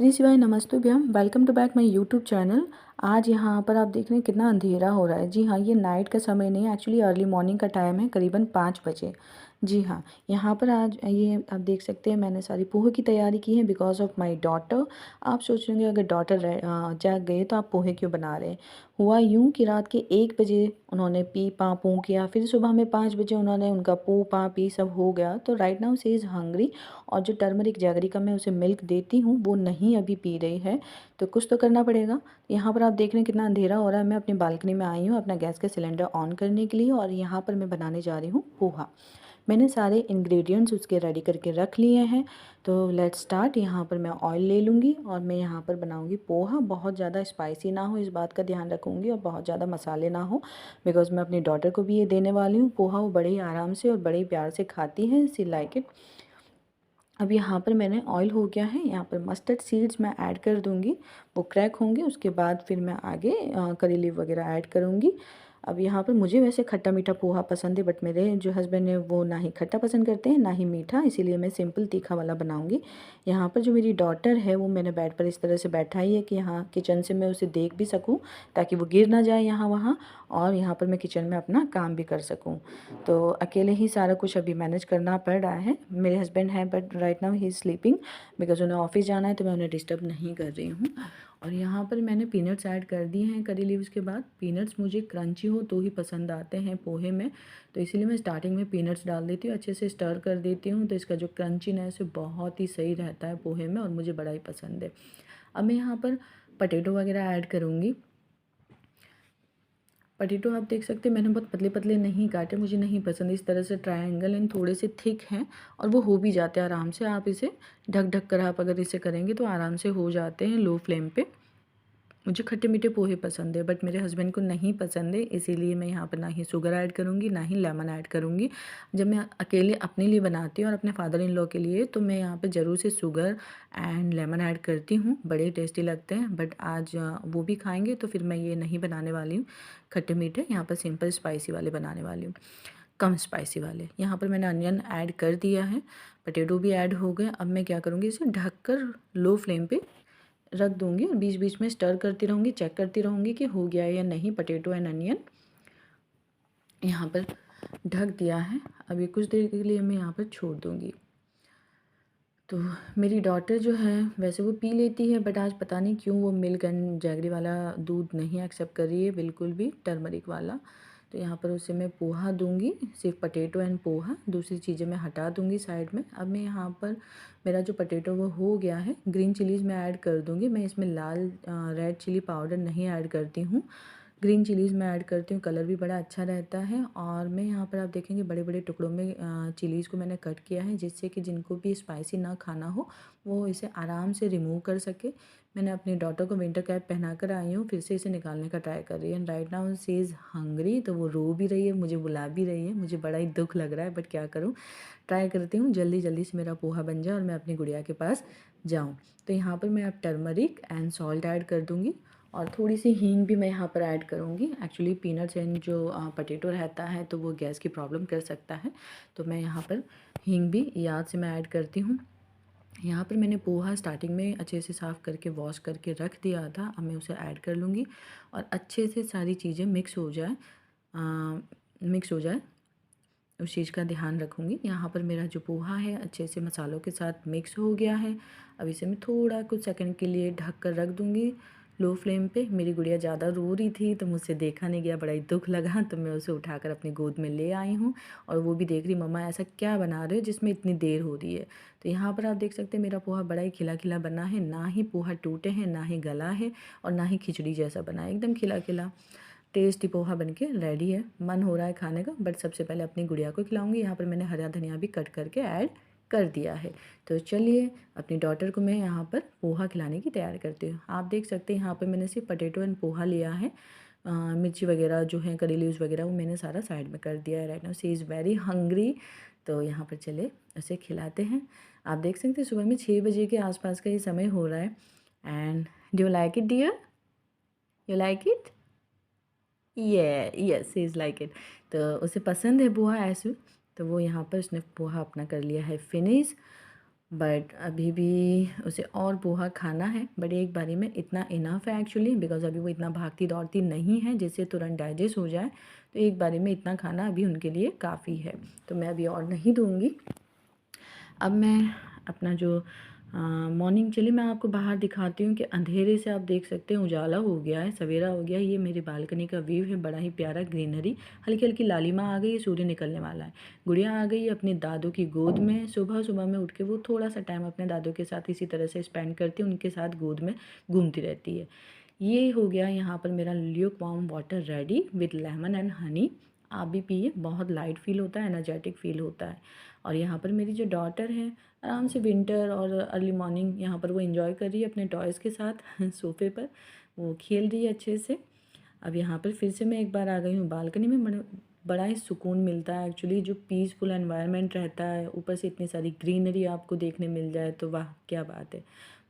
श्री शिवाय नमस्तुभ्यम। Welcome to back my YouTube channel. आज यहाँ पर आप देख रहे हैं कितना अंधेरा हो रहा है। जी हाँ, ये नाइट का समय नहीं है, एक्चुअली अर्ली मॉर्निंग का टाइम है, करीबन 5 बजे। जी हाँ, यहाँ पर आज ये आप देख सकते हैं मैंने सारी पोहे की तैयारी की है बिकॉज ऑफ माय डॉटर। आप सोच रहे होंगे अगर डॉटर जाग गए तो आप पोहे क्यों बना रहे हैं। हुआ यूँ कि रात के 1 बजे उन्होंने पी पा पू किया, फिर सुबह में 5 बजे उन्होंने उनका पू पा पी सब हो गया, तो right now she is hungry. और जो टर्मरिक जैगरी का मैं उसे मिल्क देती हूँ वो नहीं अभी पी रही है, तो कुछ तो करना पड़ेगा। यहाँ पर आप देख रहे हैं कितना अंधेरा हो रहा है। मैं अपनी बालकनी में आई हूँ अपना गैस का सिलेंडर ऑन करने के लिए, और यहाँ पर मैं बनाने जा रही हूँ पोहा। मैंने सारे इंग्रेडिएंट्स उसके रेडी करके रख लिए हैं। तो लेट्स स्टार्ट। यहाँ पर मैं ऑयल ले लूँगी और मैं यहाँ पर बनाऊँगी पोहा। बहुत ज़्यादा स्पाइसी ना हो, इस बात का ध्यान रखूँगी, और बहुत ज़्यादा मसाले ना हो, बिकॉज़ मैं अपनी डॉटर को भी ये देने वाली हूँ। पोहा वो बड़े ही आराम से और बड़े ही प्यार से खाती है, सी लाइक इट। अब यहाँ पर मैंने ऑयल हो गया है, यहाँ पर मस्टर्ड सीड्स मैं ऐड कर दूँगी, वो क्रैक होंगे, उसके बाद फिर मैं आगे करी लीफ वगैरह ऐड करूँगी। अब यहाँ पर मुझे वैसे खट्टा मीठा पोहा पसंद है, बट मेरे जो हस्बैंड हैं वो ना ही खट्टा पसंद करते हैं ना ही मीठा, इसीलिए मैं सिंपल तीखा वाला बनाऊँगी। यहाँ पर जो मेरी डॉटर है वो मैंने बेड पर इस तरह से बैठाई है कि यहाँ किचन से मैं उसे देख भी सकूँ, ताकि वो गिर ना जाए यहाँ वहाँ, और यहाँ पर मैं किचन में अपना काम भी कर सकूँ। तो अकेले ही सारा कुछ अभी मैनेज करना पड़ रहा है। मेरे हस्बैंड हैं but right now he is sleeping, because उन्हें ऑफिस जाना है, तो मैं उन्हें डिस्टर्ब नहीं कर रही हूँ। और यहाँ पर मैंने पीनट्स ऐड कर दिए हैं करी लीव्स के बाद। पीनट्स मुझे क्रंची हो तो ही पसंद आते हैं पोहे में, तो इसीलिए मैं स्टार्टिंग में पीनट्स डाल देती हूँ, अच्छे से स्टर कर देती हूँ, तो इसका जो क्रंचीनेस है बहुत ही सही रहता है पोहे में, और मुझे बड़ा ही पसंद है। अब मैं यहाँ पर पटेटो वगैरह ऐड करूँगी। पटेटो आप देख सकते हैं मैंने बहुत पतले पतले नहीं काटे, मुझे नहीं पसंद इस तरह से ट्रायंगल, एंड थोड़े से थिक हैं, और वो हो भी जाते हैं आराम से। आप इसे ढक ढक कर आप अगर इसे करेंगे तो आराम से हो जाते हैं लो फ्लेम पे। मुझे खट्टे मीठे पोहे पसंद है, बट मेरे हस्बैंड को नहीं पसंद है, इसीलिए मैं यहाँ पर ना ही शुगर ऐड करूँगी ना ही लेमन ऐड करूँगी। जब मैं अकेले अपने लिए बनाती हूँ और अपने फादर इन लॉ के लिए, तो मैं यहाँ पे ज़रूर से शुगर एंड लेमन ऐड करती हूँ, बड़े टेस्टी लगते हैं। बट आज वो भी खाएंगे तो फिर मैं ये नहीं बनाने वाली हूँ खट्टे मीठे, यहाँ पर सिंपल स्पाइसी वाले बनाने वाली हूँ, कम स्पाइसी वाले। यहाँ पर मैंने अनियन ऐड कर दिया है, पटेटो भी ऐड हो गए। अब मैं क्या करूँगी, इसे ढककर लो फ्लेम पे रख दूँगी, और बीच बीच में स्टर करती रहूँगी, चेक करती रहूँगी कि हो गया है या नहीं पटेटो एंड अनियन। यहाँ पर ढक दिया है, अभी कुछ देर के लिए मैं यहाँ पर छोड़ दूँगी। तो मेरी डॉटर जो है वैसे वो पी लेती है, बट आज पता नहीं क्यों वो मिल्क एंड जैगरी वाला दूध नहीं एक्सेप्ट कर रही है बिल्कुल भी, टर्मरिक वाला। तो यहाँ पर उसे मैं पोहा दूंगी, सिर्फ पटेटो एंड पोहा, दूसरी चीज़ें मैं हटा दूंगी साइड में। अब मैं यहाँ पर मेरा जो पटेटो वो हो गया है, ग्रीन चिलीज़ मैं ऐड कर दूंगी। मैं इसमें लाल रेड चिली पाउडर नहीं ऐड करती हूँ, ग्रीन चिलीज़ मैं ऐड करती हूँ, कलर भी बड़ा अच्छा रहता है। और मैं यहाँ पर आप देखेंगे बड़े बड़े टुकड़ों में चिलीज़ को मैंने कट किया है, जिससे कि जिनको भी स्पाइसी ना खाना हो वो इसे आराम से रिमूव कर सके। मैंने अपनी डॉटर को विंटर कैप पहना कर आई हूँ, फिर से इसे निकालने का ट्राई कर रही है, and right now she is hungry, तो वो रो भी रही है, मुझे बुला भी रही है। मुझे बड़ा ही दुख लग रहा है, बट क्या करूँ, ट्राई करती हूँ जल्दी जल्दी से मेरा पोहा बन जाए और मैं अपनी गुड़िया के पास जाऊँ। तो यहाँ पर मैं अब टर्मरिक एंड सॉल्ट ऐड कर दूँगी, और थोड़ी सी हींग भी मैं यहाँ पर ऐड करूँगी। एक्चुअली पीनट्स एंड जो पटेटो रहता है तो वो गैस की प्रॉब्लम कर सकता है, तो मैं यहाँ पर हींग भी याद से मैं ऐड करती हूँ। यहाँ पर मैंने पोहा स्टार्टिंग में अच्छे से साफ़ करके वॉश करके रख दिया था, अब मैं उसे ऐड कर लूँगी, और अच्छे से सारी चीज़ें मिक्स हो जाए उस चीज़ का ध्यान रखूँगी। यहाँ पर मेरा जो पोहा है अच्छे से मसालों के साथ मिक्स हो गया है। अब इसे मैं थोड़ा कुछ सेकंड के लिए ढक कर रख दूँगी लो फ्लेम पे। मेरी गुड़िया ज़्यादा रो रही थी तो मुझसे देखा नहीं गया, बड़ा ही दुख लगा, तो मैं उसे उठाकर अपनी गोद में ले आई हूँ, और वो भी देख रही मम्मा ऐसा क्या बना रहे हो जिसमें इतनी देर हो रही है। तो यहाँ पर आप देख सकते हैं मेरा पोहा बड़ा ही खिला खिला बना है, ना ही पोहा टूटे हैं, ना ही गला है, और ना ही खिचड़ी जैसा बना है, एकदम खिला खिला टेस्टी पोहा बनके रेडी है। मन हो रहा है खाने का, बट सबसे पहले अपनी गुड़िया को खिलाऊंगी। यहाँ पर मैंने हरा धनिया भी कट करके ऐड कर दिया है। तो चलिए अपनी डॉटर को मैं यहाँ पर पोहा खिलाने की तैयारी करती हूँ। आप देख सकते हैं यहाँ पर मैंने सिर्फ पटेटो एंड पोहा लिया है, मिर्ची वगैरह जो है करी लीव्स वगैरह वो मैंने सारा साइड में कर दिया है। Right now she is very hungry, तो यहाँ पर चले उसे खिलाते हैं। आप देख सकते हैं सुबह में 6 बजे के आसपास का ये समय हो रहा है। And do you like it dear, you like it? ये yes he is like it. तो उसे पसंद है पोहा ऐसे, तो वो यहाँ पर उसने पोहा अपना कर लिया है फिनिश। बट अभी भी उसे और पोहा खाना है, बट एक बारी में इतना इनफ है एक्चुअली, बिकॉज़ अभी वो इतना भागती दौड़ती नहीं है जिससे तुरंत डाइजेस्ट हो जाए। तो एक बारी में इतना खाना अभी उनके लिए काफ़ी है, तो मैं अभी और नहीं दूँगी। अब मैं अपना जो मॉर्निंग चलिए मैं आपको बाहर दिखाती हूँ कि अंधेरे से आप देख सकते हैं उजाला हो गया है, सवेरा हो गया है। ये मेरी बालकनी का व्यू है, बड़ा ही प्यारा ग्रीनरी, हल्की हल्की लालिमा आ गई है, सूर्य निकलने वाला है। गुड़िया आ गई है अपने दादू की गोद में। सुबह सुबह में उठ के वो थोड़ा सा टाइम अपने दादू के साथ इसी तरह से स्पेंड करती है, उनके साथ गोद में घूमती रहती है। ये हो गया यहाँ पर मेरा Luke warm water ready with lemon and honey. आप भी पिए, बहुत लाइट फील होता है, एनर्जेटिक फील होता है। और यहाँ पर मेरी जो डॉटर है आराम से विंटर और अर्ली मॉर्निंग यहाँ पर वो एंजॉय कर रही है अपने टॉयज़ के साथ सोफ़े पर वो खेल रही है अच्छे से। अब यहाँ पर फिर से मैं एक बार आ गई हूँ बालकनी में। बड़ा ही सुकून मिलता है एक्चुअली, जो पीसफुल एनवायरनमेंट रहता है, ऊपर से इतनी सारी ग्रीनरी आपको देखने मिल जाए तो वाह क्या बात है,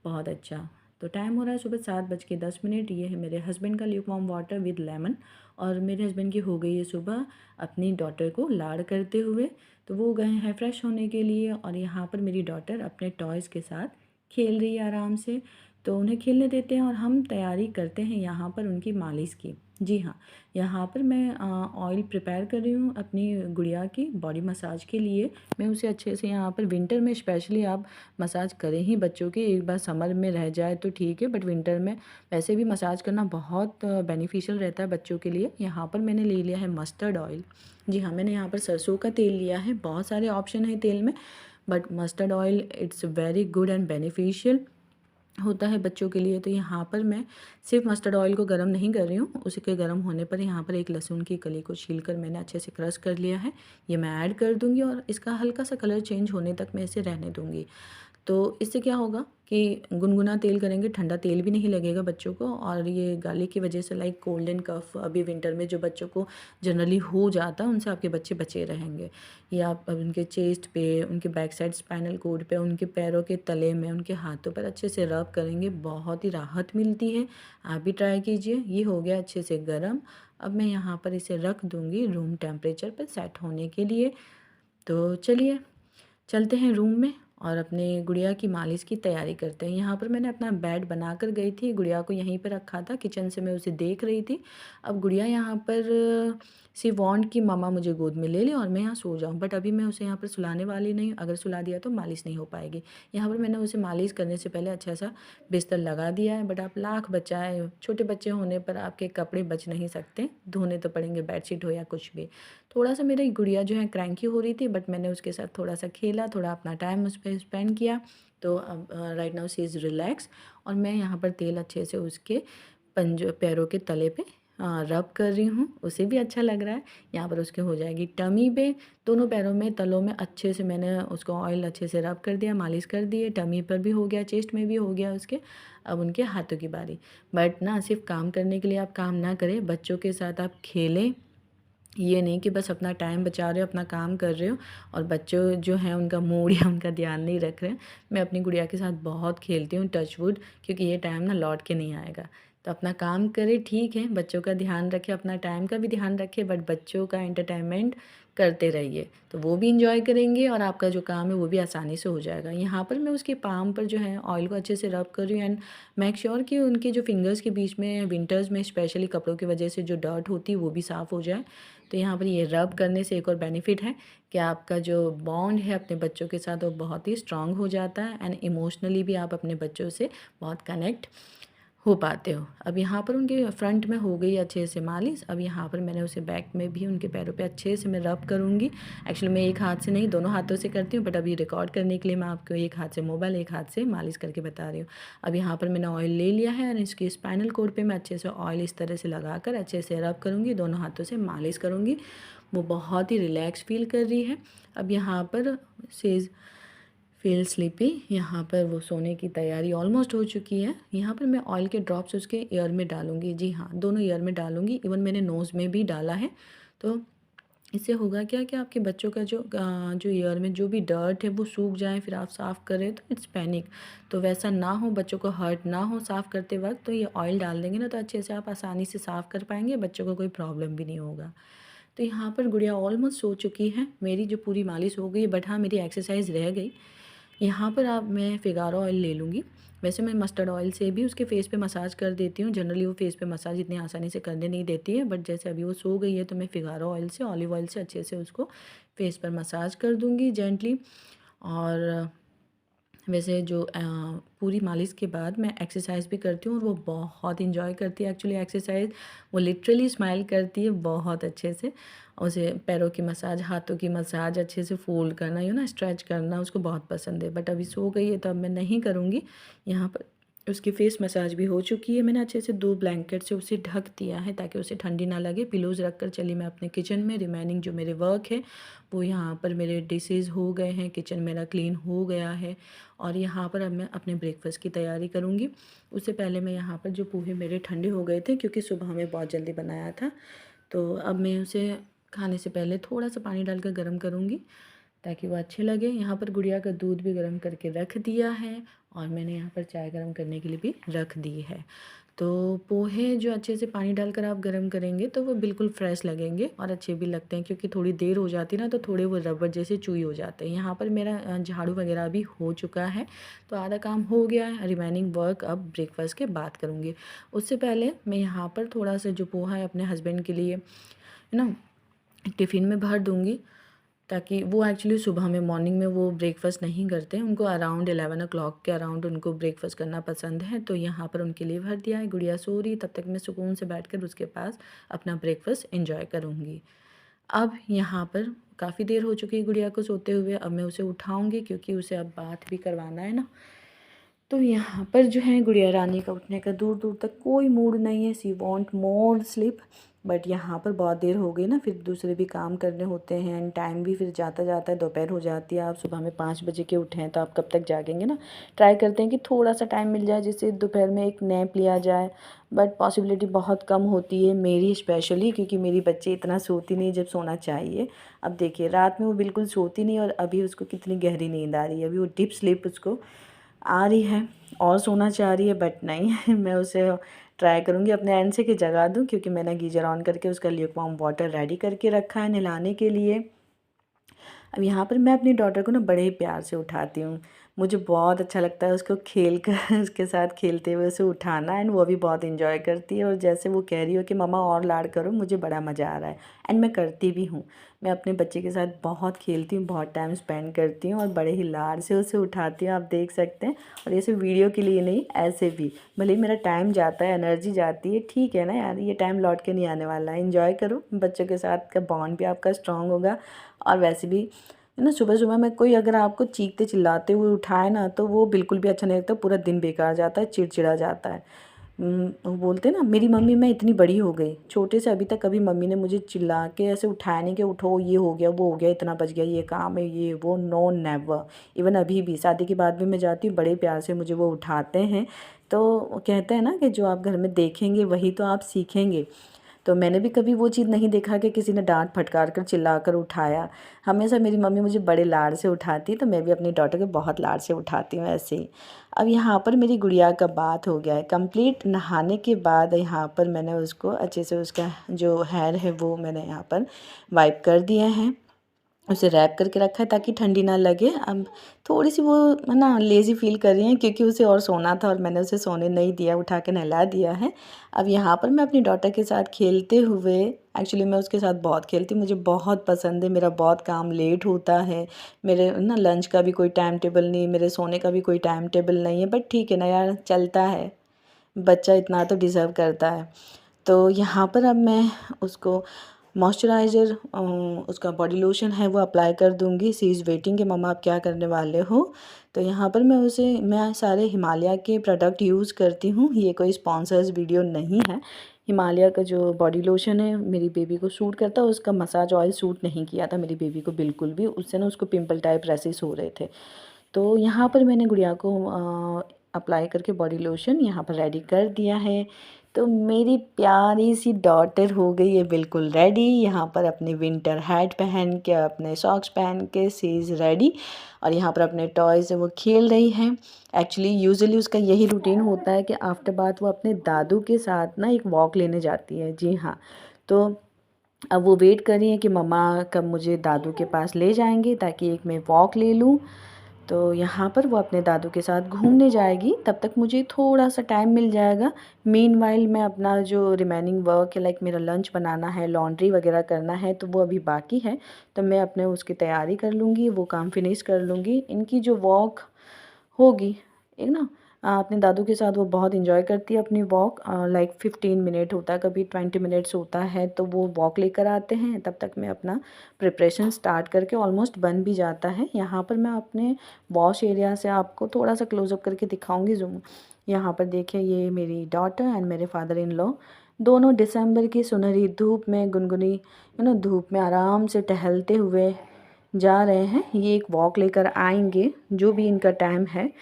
बहुत अच्छा। तो टाइम हो रहा है सुबह 7:10। ये है मेरे हस्बैंड का Luke warm water with lemon, और मेरे हस्बैंड की हो गई है सुबह अपनी डॉटर को लाड़ करते हुए। तो वो गए हैं फ्रेश होने के लिए, और यहाँ पर मेरी डॉटर अपने टॉयज़ के साथ खेल रही है आराम से। तो उन्हें खेलने देते हैं और हम तैयारी करते हैं यहाँ पर उनकी मालिश की। जी हाँ, यहाँ पर मैं ऑयल प्रिपेयर कर रही हूँ अपनी गुड़िया की बॉडी मसाज के लिए। मैं उसे अच्छे से यहाँ पर विंटर में स्पेशली आप मसाज करें ही बच्चों की, एक बार समर में रह जाए तो ठीक है, बट विंटर में वैसे भी मसाज करना बहुत बेनिफिशियल रहता है बच्चों के लिए। यहाँ पर मैंने ले लिया है मस्टर्ड ऑयल। जी हाँ, मैंने यहाँ पर सरसों का तेल लिया है, बहुत सारे ऑप्शन है तेल में, but mustard oil it's very good and beneficial होता है बच्चों के लिए। तो यहाँ पर मैं सिर्फ मस्टर्ड ऑयल को गर्म नहीं कर रही हूँ, उसी के गर्म होने पर यहाँ पर एक लहसुन की कली को छीलकर मैंने अच्छे से क्रश कर लिया है, ये मैं ऐड कर दूँगी और इसका हल्का सा कलर चेंज होने तक मैं इसे रहने दूँगी। तो इससे क्या होगा कि गुनगुना तेल करेंगे, ठंडा तेल भी नहीं लगेगा बच्चों को, और ये गार्लिक की वजह से लाइक कोल्ड एंड कफ अभी विंटर में जो बच्चों को जनरली हो जाता है उनसे आपके बच्चे बचे रहेंगे। ये आप उनके चेस्ट पे, उनके बैक साइड स्पाइनल कोड पे, उनके पैरों के तले में, उनके हाथों पर अच्छे से रब करेंगे, बहुत ही राहत मिलती है। आप भी ट्राई कीजिए। ये हो गया अच्छे से गर्म। अब मैं यहाँ पर इसे रख दूँगी रूम टेम्परेचर पर सेट होने के लिए। तो चलिए चलते हैं रूम में और अपने गुड़िया की मालिश की तैयारी करते हैं। यहाँ पर मैंने अपना बेड बना कर गई थी, गुड़िया को यहीं पर रखा था, किचन से मैं उसे देख रही थी। अब गुड़िया यहाँ पर सी वांट कि मम्मा मुझे गोद में ले ले और मैं यहाँ सो जाऊँ, बट अभी मैं उसे यहाँ पर सुलाने वाली नहीं हूँ, अगर सुला दिया तो मालिश नहीं हो पाएगी। यहाँ पर मैंने उसे मालिश करने से पहले अच्छा सा बिस्तर लगा दिया है, बट आप लाख बचाए, छोटे बच्चे होने पर आपके कपड़े बच नहीं सकते, धोने तो पड़ेंगे, बेडशीट हो या कुछ भी। थोड़ा सा मेरी गुड़िया जो है क्रैंकी हो रही थी, बट मैंने उसके साथ थोड़ा सा खेला, थोड़ा अपना टाइम उस पर स्पेंड किया। तो अब right now she is relax, और मैं यहाँ पर तेल अच्छे से उसके पैरों के तले पे रब कर रही हूँ, उसे भी अच्छा लग रहा है। यहाँ पर उसके हो जाएगी टमी पे, दोनों पैरों में तलों में अच्छे से मैंने उसको ऑयल अच्छे से रब कर दिया, मालिश कर दी है। टमी पर भी हो गया, चेस्ट में भी हो गया उसके। अब उनके हाथों की बारी। बट ना सिर्फ काम करने के लिए आप काम ना करें, बच्चों के साथ आप खेलें। ये नहीं कि बस अपना टाइम बचा रहे हो, अपना काम कर रहे हो और बच्चों जो हैं उनका मूड या उनका ध्यान नहीं रख रहे हैं। मैं अपनी गुड़िया के साथ बहुत खेलती हूँ, टच वुड, क्योंकि ये टाइम ना लौट के नहीं आएगा। तो अपना काम करें, ठीक है, बच्चों का ध्यान रखें, अपना टाइम का भी ध्यान रखें, बट बच्चों का एंटरटेनमेंट करते रहिए, तो वो भी इंजॉय करेंगे और आपका जो काम है वो भी आसानी से हो जाएगा। यहाँ पर मैं उसके पाम पर जो है ऑयल को अच्छे से रब कर रही हूँ, एंड मेक श्योर कि उनके जो फिंगर्स के बीच में विंटर्स में स्पेशली कपड़ों की वजह से जो डर्ट होती है वो भी साफ़ हो जाए। तो यहाँ पर ये रब करने से एक और बेनिफिट है कि आपका जो बॉन्ड है अपने बच्चों के साथ वो बहुत ही स्ट्रांग हो जाता है, एंड इमोशनली भी आप अपने बच्चों से बहुत कनेक्ट हो पाते हो। अब यहाँ पर उनके फ्रंट में हो गई अच्छे से मालिश। अब यहाँ पर मैंने उसे बैक में भी उनके पैरों पे अच्छे से मैं रब करूँगी। एक्चुअली मैं एक हाथ से नहीं, दोनों हाथों से करती हूँ, बट अभी रिकॉर्ड करने के लिए मैं आपको एक हाथ से मोबाइल, एक हाथ से मालिश करके बता रही हूँ। अब यहाँ पर मैंने ऑयल ले लिया है और इसके स्पाइनल कोड पे मैं अच्छे से ऑयल इस तरह से लगाकर अच्छे से रब करूँगी, दोनों हाथों से मालिश करूँगी। वो बहुत ही रिलैक्स फील कर रही है। अब यहाँ पर सेज फील स्लीपी, यहाँ पर वो सोने की तैयारी ऑलमोस्ट हो चुकी है। यहाँ पर मैं ऑयल के ड्रॉप्स उसके ईयर में डालूँगी। जी हाँ, दोनों ईयर में डालूँगी, इवन मैंने नोज़ में भी डाला है। तो इससे होगा क्या कि आपके बच्चों का जो ईयर में जो भी डर्ट है वो सूख जाए, फिर आप साफ़ करें तो इट्स पैनिक। तो वैसा ना हो, बच्चों को हर्ट ना हो साफ़ करते वक्त, तो ये ऑयल डाल देंगे ना तो अच्छे से आप आसानी से साफ़ कर पाएंगे, बच्चों को कोई प्रॉब्लम भी नहीं होगा। तो यहाँ पर गुड़िया ऑलमोस्ट सो चुकी है, मेरी जो पूरी मालिश हो गई, बट हाँ मेरी एक्सरसाइज रह गई। यहाँ पर आप मैं फिगारो ऑयल ले लूँगी। वैसे मैं मस्टर्ड ऑयल से भी उसके फेस पे मसाज कर देती हूँ। जनरली वो फेस पे मसाज इतनी आसानी से करने नहीं देती है, बट जैसे अभी वो सो गई है तो मैं फिगारो ऑयल से, ऑलिव ऑयल से अच्छे से उसको फेस पर मसाज कर दूँगी जेंटली। और वैसे जो पूरी मालिश के बाद मैं एक्सरसाइज भी करती हूँ और वो बहुत इंजॉय करती है एक्चुअली एक्सरसाइज। वो लिटरली स्माइल करती है बहुत अच्छे से। उसे पैरों की मसाज, हाथों की मसाज, अच्छे से फोल्ड करना, स्ट्रेच करना उसको बहुत पसंद है। बट अभी सो गई है तो अब मैं नहीं करूँगी। यहाँ पर उसकी फेस मसाज भी हो चुकी है। मैंने अच्छे से 2 ब्लैंकेट से उसे ढक दिया है ताकि उसे ठंडी ना लगे। पिलोज़ रख कर चली मैं अपने किचन में। रिमेनिंग जो मेरे वर्क है वो यहाँ पर मेरे डिशेज़ हो गए हैं, किचन मेरा क्लीन हो गया है। और यहाँ पर अब मैं अपने ब्रेकफास्ट की तैयारी करूँगी। उससे पहले मैं यहाँ पर जो पोहे मेरे ठंडे हो गए थे क्योंकि सुबह में बहुत जल्दी बनाया था, तो अब मैं उसे खाने से पहले थोड़ा सा पानी डालकर गर्म करूँगी ताकि वो अच्छे लगे। यहाँ पर गुड़िया का दूध भी गर्म करके रख दिया है और मैंने यहाँ पर चाय गर्म करने के लिए भी रख दी है। तो पोहे जो अच्छे से पानी डालकर आप गर्म करेंगे तो वो बिल्कुल फ्रेश लगेंगे और अच्छे भी लगते हैं, क्योंकि थोड़ी देर हो जाती है ना तो थोड़े वो रबर जैसे चुई हो जाते हैं। यहाँ पर मेरा झाड़ू वगैरह भी हो चुका है, तो आधा काम हो गया है। रिमेनिंग वर्क अब ब्रेकफास्ट के बाद करूँगी। उससे पहले मैं यहाँ पर थोड़ा सा जो पोहा है अपने हस्बैंड के लिए टिफ़िन में भर दूँगी, ताकि वो एक्चुअली सुबह में मॉर्निंग में वो ब्रेकफ़ास्ट नहीं करते हैं। उनको अराउंड 11 o'clock के अराउंड उनको ब्रेकफ़ास्ट करना पसंद है, तो यहाँ पर उनके लिए भर दिया है। गुड़िया सो रही, तब तक मैं सुकून से बैठकर उसके पास अपना ब्रेकफ़ास्ट एंजॉय करूँगी। अब यहाँ पर काफ़ी देर हो चुकी है गुड़िया को सोते हुए। अब मैं उसे उठाऊँगी क्योंकि उसे अब बाथ भी करवाना है ना। तो यहाँ पर जो है गुड़िया रानी का उठने का दूर दूर तक कोई मूड नहीं है। सी वॉन्ट मोर स्लीप, बट यहाँ पर बहुत देर हो गई ना, फिर दूसरे भी काम करने होते हैं एंड टाइम भी फिर जाता जाता है, दोपहर हो जाती है। आप सुबह में 5 बजे के उठे हैं तो आप कब तक जागेंगे ना। ट्राई करते हैं कि थोड़ा सा टाइम मिल जाए जिससे दोपहर में एक नैप लिया जाए, बट पॉसिबिलिटी बहुत कम होती है मेरी स्पेशली, क्योंकि मेरी बच्ची इतना सोती नहीं जब सोना चाहिए। अब देखिए रात में वो बिल्कुल सोती नहीं और अभी उसको कितनी गहरी नींद आ रही है। अभी वो डीप स्लीप उसको आ रही है और सोना चाह रही है, बट नहीं मैं उसे ट्राई करूँगी अपने एंड से कि जगा दूँ, क्योंकि मैंने गीज़र ऑन करके उसका ल्यूकवार्म वाटर रेडी करके रखा है नहलाने के लिए। अब यहाँ पर मैं अपनी डॉटर को ना बड़े ही प्यार से उठाती हूँ। मुझे बहुत अच्छा लगता है उसको खेल कर उसके साथ खेलते हुए उसे उठाना, एंड वो भी बहुत इन्जॉय करती है। और जैसे वो कह रही हो कि मम्मा और लाड करो, मुझे बड़ा मज़ा आ रहा है, एंड मैं करती भी हूँ। मैं अपने बच्चे के साथ बहुत खेलती हूँ, बहुत टाइम स्पेंड करती हूँ और बड़े ही लाड से उसे उठाती हूँ, आप देख सकते हैं। और ये सिर्फ वीडियो के लिए नहीं, ऐसे भी भले ही मेरा टाइम जाता है, एनर्जी जाती है, ठीक है ना यार, ये टाइम लौट के नहीं आने वाला है। इन्जॉय करो, बच्चों के साथ का बॉन्ड भी आपका स्ट्रॉन्ग होगा। और वैसे भी है ना, सुबह सुबह में कोई अगर आपको चीखते चिल्लाते हुए उठाए ना तो वो बिल्कुल भी अच्छा नहीं लगता, पूरा दिन बेकार जाता है, चिड़चिड़ा जाता है। वो बोलते हैं ना, मेरी मम्मी, मैं इतनी बड़ी हो गई, छोटे से अभी तक कभी मम्मी ने मुझे चिल्ला के ऐसे उठाया नहीं कि उठो, ये हो गया, वो हो गया, इतना बच गया, ये काम है, ये वो, नो नेवर। इवन अभी भी शादी के बाद भी मैं जाती हूँ, बड़े प्यार से मुझे वो उठाते हैं। तो कहते हैं ना कि जो आप घर में देखेंगे वही तो आप सीखेंगे। तो मैंने भी कभी वो चीज़ नहीं देखा कि किसी ने डांट फटकार कर चिल्ला कर उठाया। हमेशा मेरी मम्मी मुझे बड़े लाड से उठाती, तो मैं भी अपनी डॉटर को बहुत लाड से उठाती हूँ ऐसे ही। अब यहाँ पर मेरी गुड़िया का बात हो गया है कंप्लीट। नहाने के बाद यहाँ पर मैंने उसको अच्छे से, उसका जो हेयर है वो मैंने यहाँ पर वाइप कर दिए हैं, उसे रैप करके रखा है ताकि ठंडी ना लगे। अब थोड़ी सी वो है ना लेज़ी फील कर रही है, क्योंकि उसे और सोना था और मैंने उसे सोने नहीं दिया, उठा के नहला दिया है। अब यहाँ पर मैं अपनी डॉटर के साथ खेलते हुए, एक्चुअली मैं उसके साथ बहुत खेलती हूँ, मुझे बहुत पसंद है। मेरा बहुत काम लेट होता है, मेरे ना लंच का भी कोई टाइम टेबल नहीं, मेरे सोने का भी कोई टाइम टेबल नहीं है, बट ठीक है ना यार, चलता है, बच्चा इतना तो डिज़र्व करता है। तो यहाँ पर अब मैं उसको मॉइस्चराइज़र, उसका बॉडी लोशन है वो अप्लाई कर दूँगी। शी इज़ वेटिंग कि मम्मा आप क्या करने वाले हो। तो यहाँ पर मैं सारे हिमालय के प्रोडक्ट यूज़ करती हूँ, ये कोई स्पॉन्सर्स वीडियो नहीं है। हिमालय का जो बॉडी लोशन है मेरी बेबी को सूट करता है, उसका मसाज ऑयल सूट नहीं किया था मेरी बेबी को बिल्कुल भी, उससे ना उसको पिंपल टाइप रैशेस हो रहे थे। तो यहाँ पर मैंने गुड़िया को अप्लाई करके बॉडी लोशन यहाँ पर रेडी कर दिया है। तो मेरी प्यारी सी डॉटर हो गई है बिल्कुल रेडी। यहाँ पर अपने विंटर हैट पहन के, अपने सॉक्स पहन के शी इज़ रेडी, और यहाँ पर अपने टॉय से वो खेल रही है। एक्चुअली यूजुअली उसका यही रूटीन होता है कि आफ्टर बात वो अपने दादू के साथ ना एक वॉक लेने जाती है। जी हाँ, तो अब वो वेट कर रही है कि मम्मा कब मुझे दादू के पास ले जाएंगे ताकि एक मैं वॉक ले लूँ। तो यहाँ पर वो अपने दादू के साथ घूमने जाएगी, तब तक मुझे थोड़ा सा टाइम मिल जाएगा। मीनवाइल मैं अपना जो रिमेनिंग वर्क है, लाइक मेरा लंच बनाना है, लॉन्ड्री वगैरह करना है, तो वो अभी बाकी है। तो मैं अपने उसकी तैयारी कर लूँगी, वो काम फिनिश कर लूँगी। इनकी जो वॉक होगी एक ना, अपने दादू के साथ वो बहुत इन्जॉय करती है अपनी वॉक। लाइक 15 मिनट होता है, कभी 20 मिनट्स होता है, तो वो वॉक लेकर आते हैं। तब तक मैं अपना प्रिपरेशन स्टार्ट करके ऑलमोस्ट बन भी जाता है। यहाँ पर मैं अपने वॉश एरिया से आपको थोड़ा सा क्लोजअप करके दिखाऊंगी जूम। यहाँ पर देखिए, ये मेरी डॉटर एंड मेरे फादर इन लॉ दोनों दिसंबर की सुनहरी धूप में, गुनगुनी धूप में आराम से टहलते हुए जा रहे हैं। ये एक वॉक लेकर आएंगे, जो भी इनका टाइम है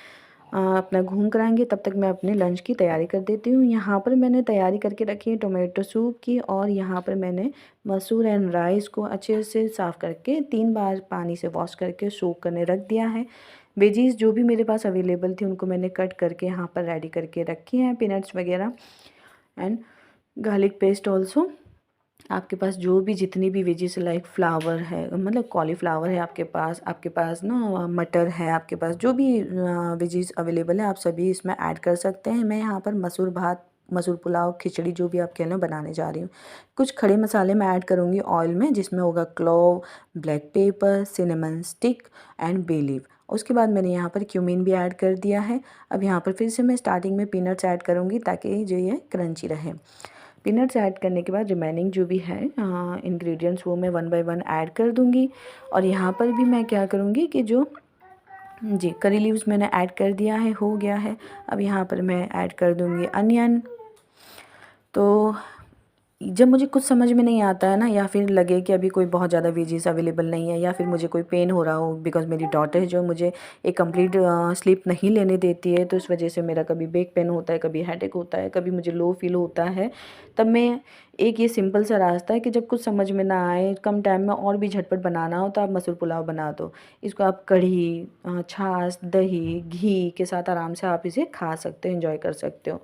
अपना घूम कर आएंगे। तब तक मैं अपने लंच की तैयारी कर देती हूँ। यहाँ पर मैंने तैयारी करके रखी है टोमेटो सूप की, और यहाँ पर मैंने मसूर एंड राइस को अच्छे से साफ़ करके 3 बार पानी से वॉश करके सोक करने रख दिया है। वेजीज़ जो भी मेरे पास अवेलेबल थी उनको मैंने कट करके यहाँ पर रेडी करके रखी हैं, पीनट्स वगैरह एंड गार्लिक पेस्ट ऑल्सो। आपके पास जो भी जितनी भी वेजीज, लाइक फ्लावर है, मतलब कॉलीफ्लावर है आपके पास ना मटर है, आपके पास जो भी वेजीज अवेलेबल है आप सभी इसमें ऐड कर सकते हैं। मैं यहाँ पर मसूर भात, मसूर पुलाव, खिचड़ी जो भी आप कह लो बनाने जा रही हूँ। कुछ खड़े मसाले मैं ऐड करूँगी ऑयल में, जिसमें होगा clove, black pepper, cinnamon stick and bay leaf. उसके बाद मैंने यहाँ पर क्यूमिन भी ऐड कर दिया है। अब यहाँ पर फिर से मैं स्टार्टिंग में पीनट्स ऐड करूँगी ताकि जो ये क्रंची रहे। पीनट्स ऐड करने के बाद रिमेनिंग जो भी है इंग्रेडिएंट्स वो मैं 1 बाय 1 ऐड कर दूंगी। और यहाँ पर भी मैं क्या करूँगी कि जो जी करी लीव्स मैंने ऐड कर दिया है, हो गया है। अब यहाँ पर मैं ऐड कर दूँगी अनियन। तो जब मुझे कुछ समझ में नहीं आता है ना, या फिर लगे कि अभी कोई बहुत ज़्यादा वेजीज अवेलेबल नहीं है, या फिर मुझे कोई पेन हो रहा हो, बिकॉज मेरी डॉटर जो मुझे एक कंप्लीट स्लीप नहीं लेने देती है, तो इस वजह से मेरा कभी बैक पेन होता है, कभी हेडेक होता है, कभी मुझे लो फील होता है। तब मैं एक ये सिंपल सा रास्ता है कि जब कुछ समझ में ना आए, कम टाइम में और भी झटपट बनाना हो, तो आप मसूर पुलाव बना दो। इसको आप कढ़ी, छाछ, दही, घी के साथ आराम से आप इसे खा सकते हो, एंजॉय कर सकते हो।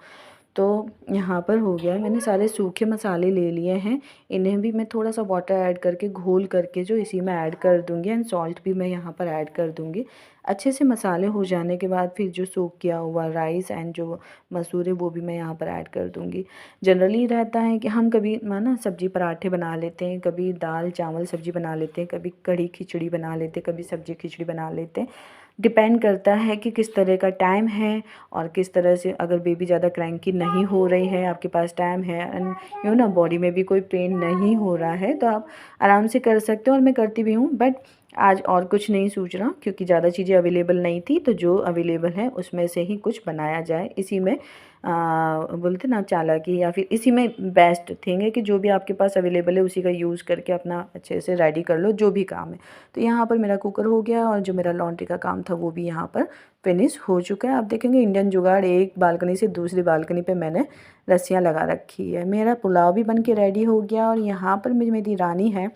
तो यहाँ पर हो गया, मैंने सारे सूखे मसाले ले लिए हैं। इन्हें भी मैं थोड़ा सा वाटर ऐड करके घोल करके जो इसी में ऐड कर दूँगी, एंड सॉल्ट भी मैं यहाँ पर ऐड कर दूँगी। अच्छे से मसाले हो जाने के बाद फिर जो सोक किया हुआ राइस एंड जो मसूर है वो भी मैं यहाँ पर ऐड कर दूँगी। जनरली रहता है कि हम कभी ना सब्जी पराठे बना लेते हैं, कभी दाल चावल सब्जी बना लेते हैं, कभी कढ़ी खिचड़ी बना लेते हैं, कभी सब्जी खिचड़ी बना लेते हैं। डिपेंड करता है कि किस तरह का टाइम है और किस तरह से, अगर बेबी ज़्यादा क्रैंकी नहीं हो रही है, आपके पास टाइम है एंड ना बॉडी में भी कोई पेन नहीं हो रहा है, तो आप आराम से कर सकते हो। और मैं करती भी हूँ, बट आज और कुछ नहीं सोच रहा क्योंकि ज़्यादा चीज़ें अवेलेबल नहीं थी, तो जो अवेलेबल है उसमें से ही कुछ बनाया जाए। इसी में बोलते ना चालाकी, या फिर इसी में बेस्ट थिंग है कि जो भी आपके पास अवेलेबल है उसी का यूज़ करके अपना अच्छे से रेडी कर लो जो भी काम है। तो यहाँ पर मेरा कुकर हो गया, और जो मेरा लॉन्ड्री का काम था वो भी यहाँ पर फिनिश हो चुका है। आप देखेंगे इंडियन जुगाड़, एक बालकनी से दूसरी बालकनी पे मैंने रस्सियाँ लगा रखी है। मेरा पुलाव भी बन के रेडी हो गया, और यहाँ पर मेरी रानी है,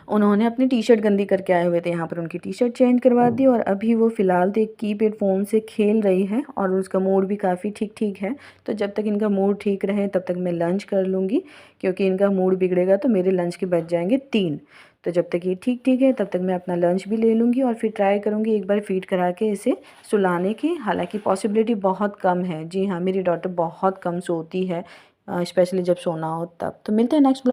उन्होंने अपनी टी शर्ट गंदी करके आए हुए थे, यहाँ पर उनकी टी शर्ट चेंज करवा दी। और अभी वो फ़िलहाल तो एक कीपैड फ़ोन से खेल रही है, और उसका मूड भी काफ़ी ठीक ठीक है। तो जब तक इनका मूड ठीक रहे तब तक मैं लंच कर लूँगी, क्योंकि इनका मूड बिगड़ेगा तो मेरे लंच के बच जाएंगे 3। तो जब तक ये ठीक ठीक है तब तक मैं अपना लंच भी ले लूँगी, और फिर ट्राई करूँगी एक बार फीड करा के इसे सुलाने की। हालांकि पॉसिबिलिटी बहुत कम है। जी हाँ, मेरी डॉटर बहुत कम सोती है, स्पेशली जब सोना हो तब। तो मिलते हैं नेक्स्ट।